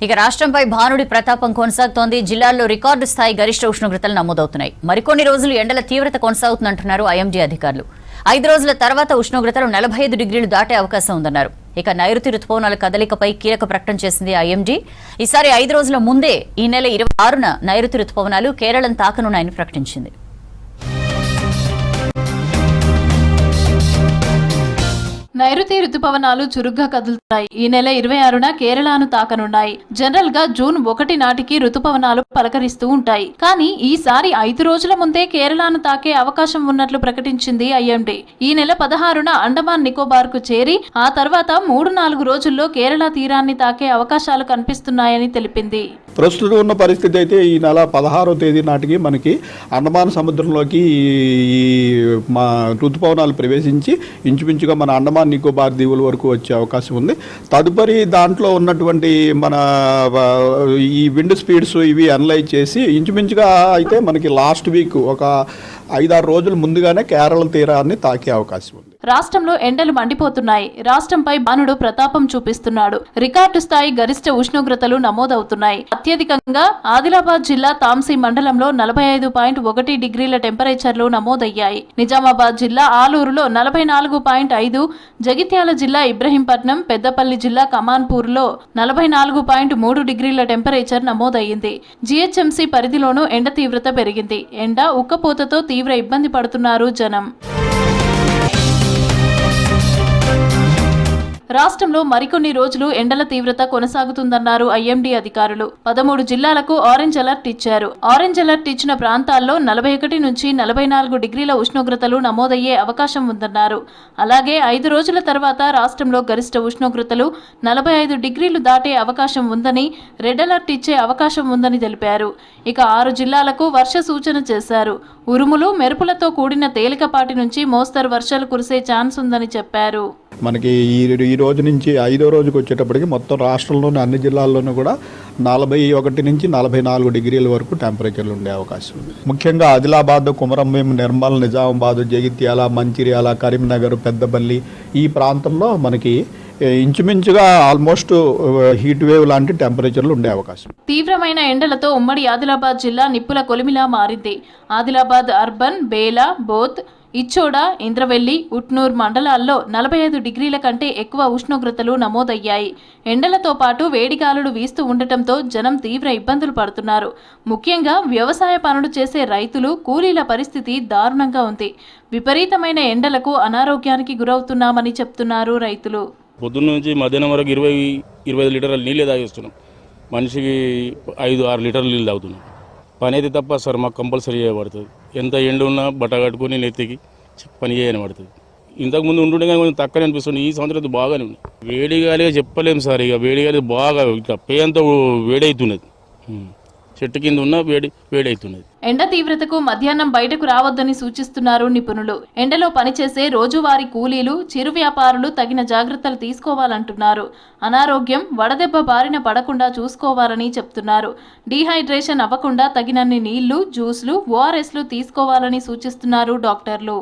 ఇక రాష్ట్రంపై భానుడి ప్రతాపం కొనసాగుతోంది. జిల్లాల్లో రికార్డు స్థాయి గరిష్ట ఉష్ణోగ్రతలు నమోదవుతున్నాయి. మరికొన్ని రోజులు ఎండల తీవ్రత కొనసాగుతుందంటున్నారు ఐఎండీ అధికారులు. 5 రోజుల తర్వాత ఉష్ణోగ్రతలు 45 డిగ్రీలు దాటే అవకాశం ఉందన్నారు. ఇక నైరుతి రుతుపవనాల కదలికపై కీలక ప్రకటన చేసింది ఐఎండీ. ఈసారి 5 రోజుల ముందే ఈ నెల 26న నైరుతి రుతుపవనాలు కేరళం తాకనున్నాయని ప్రకటించింది. నైరుతి రుతుపవనాలు చురుగ్గా కదులుతాయి. ఈ నెల 26న కేరళను తాకనున్నాయి. జనరల్ గా జూన్ 1 నాటికి రుతుపవనాలు పలకరిస్తూ ఉంటాయి. కానీ ఈసారి 5 రోజుల ముందే కేరళను తాకే అవకాశం ఉన్నట్లు ప్రకటించింది ఐఎండీ. ఈ నెల 16న అండమాన్ నికోబార్ కు చేరి ఆ తర్వాత 3-4 రోజుల్లో కేరళ తీరాన్ని తాకే అవకాశాలు కనిపిస్తున్నాయని తెలిపింది. ప్రస్తుతం ఉన్న పరిస్థితి అయితే ఈ నెల 16వ తేదీ నాటికి మనకి అండమాన్ సముద్రంలోకి మా ఋతుపవనాలు ప్రవేశించి ఇంచుమించుగా మన అండమాన్ నికోబార్ దీవుల వరకు వచ్చే అవకాశం ఉంది. తదుపరి దాంట్లో ఉన్నటువంటి మన ఈ విండ్ స్పీడ్స్ ఇవి అనలైజ్ చేసి ఇంచుమించుగా అయితే మనకి లాస్ట్ వీక్ ఒక 5-6 రోజుల ముందుగానే కేరళ తీరాన్ని తాకే అవకాశం ఉంది. రాష్ట్రంలో ఎండలు మండిపోతున్నాయి. రాష్ట్రంపై భానుడు ప్రతాపం చూపిస్తున్నాడు. రికార్డు స్థాయి గరిష్ట ఉష్ణోగ్రతలు నమోదవుతున్నాయి. అత్యధికంగా ఆదిలాబాద్ జిల్లా తాంసీ మండలంలో 45.1 డిగ్రీల టెంపరేచర్లు నమోదయ్యాయి. నిజామాబాద్ జిల్లా ఆలూరులో 44.5, జగిత్యాల జిల్లా ఇబ్రహీంపట్నం, పెద్దపల్లి జిల్లా కమాన్పూర్లో 44.3 డిగ్రీల టెంపరేచర్ నమోదయ్యింది. జీహెచ్ఎంసీ పరిధిలోనూ ఎండ తీవ్రత పెరిగింది. ఎండ ఉక్కపోతతో తీవ్ర ఇబ్బంది పడుతున్నారు జనం. రాష్ట్రంలో మరికొన్ని రోజులు ఎండల తీవ్రత కొనసాగుతుందన్నారు ఐఎండీ అధికారులు. 13 జిల్లాలకు ఆరెంజ్ అలర్ట్ ఇచ్చారు. ఆరెంజ్ అలర్ట్ ఇచ్చిన ప్రాంతాల్లో 41 నుంచి 44 డిగ్రీల ఉష్ణోగ్రతలు నమోదయ్యే అవకాశం ఉందన్నారు. అలాగే 5 రోజుల తర్వాత రాష్ట్రంలో గరిష్ట ఉష్ణోగ్రతలు 45 డిగ్రీలు దాటే అవకాశం ఉందని, రెడ్ అలర్ట్ ఇచ్చే అవకాశం ఉందని తెలిపారు. ఇక 6 జిల్లాలకు వర్ష సూచన చేశారు. ఉరుములు, మెరుపులతో కూడిన తేలికపాటి నుంచి మోస్తరు వర్షాలు కురిసే ఛాన్స్ ఉందని చెప్పారు. మనకి ఈ రోజు నుంచి 5వ రోజుకి వచ్చేటప్పటికి మొత్తం రాష్ట్రంలోని అన్ని జిల్లాల్లోనూ కూడా 41 నుంచి 44 డిగ్రీల వరకు టెంపరేచర్లు ఉండే అవకాశం ఉంది. ముఖ్యంగా ఆదిలాబాద్, కుమరంభీం, నిర్మల్, నిజామాబాద్, జగిత్యాల, మంచిర్యాల, కరీంనగర్, పెద్దపల్లి ఈ ప్రాంతంలో మనకి ఇంచుమించుగా ఆల్మోస్ట్ హీట్ వేవ్ లాంటి టెంపరేచర్లు ఉండే అవకాశం. తీవ్రమైన ఎండలతో ఉమ్మడి ఆదిలాబాద్ జిల్లా నిప్పుల కొలిమిలా మారింది. ఆదిలాబాద్ అర్బన్, బేలా, బోత్, ఇచ్చోడ, ఇంద్రవెల్లి, ఉట్నూర్ మండలాల్లో 45 డిగ్రీల కంటే ఎక్కువ ఉష్ణోగ్రతలు నమోదయ్యాయి. ఎండలతో పాటు వేడిగాలులు వీస్తూ ఉండటంతో జనం తీవ్ర ఇబ్బందులు పడుతున్నారు. ముఖ్యంగా వ్యవసాయ పనులు చేసే రైతులు, కూలీల పరిస్థితి దారుణంగా ఉంది. విపరీతమైన ఎండలకు అనారోగ్యానికి గురవుతున్నామని చెప్తున్నారు రైతులు. పొద్దున్న నుంచి మధ్యాహ్నం వరకు 20-25 లీటర్ల నీళ్ళే తాగేస్తున్నాం. మనిషికి 5-6 లీటర్ల నీళ్ళు తాగుతున్నాం. పని అయితే తప్ప సార్ మాకు కంపల్సరీ చేయబడుతుంది. ఎంత ఎండ ఉన్నా బట్ట కట్టుకొని నెత్తికి పని చేయని పడుతుంది. ఇంతకుముందు ఉంటుండే కానీ కొంచెం తక్కువనే అనిపిస్తుంది. ఈ సంవత్సరం బాగానే ఉంది. వేడిగాలిగా చెప్పలేము సార్. ఇక వేడిగాలి బాగా ఇట్లా పేయంతో వేడవుతున్నది. చెట్టు కింద ఉన్న వేడవుతున్నది. ఎండ తీవ్రతకు మధ్యాహ్నం బయటకు రావద్దని సూచిస్తున్నారు నిపుణులు. ఎండలో పనిచేసే రోజువారీ కూలీలు, చిరు వ్యాపారులు తగిన జాగ్రత్తలు తీసుకోవాలంటున్నారు. అనారోగ్యం, వడదెబ్బ బారిన పడకుండా చూసుకోవాలని చెప్తున్నారు. డీహైడ్రేషన్ అవ్వకుండా తగినన్ని నీళ్లు, జ్యూస్లు, ఓఆర్ఎస్లు తీసుకోవాలని సూచిస్తున్నారు డాక్టర్లు.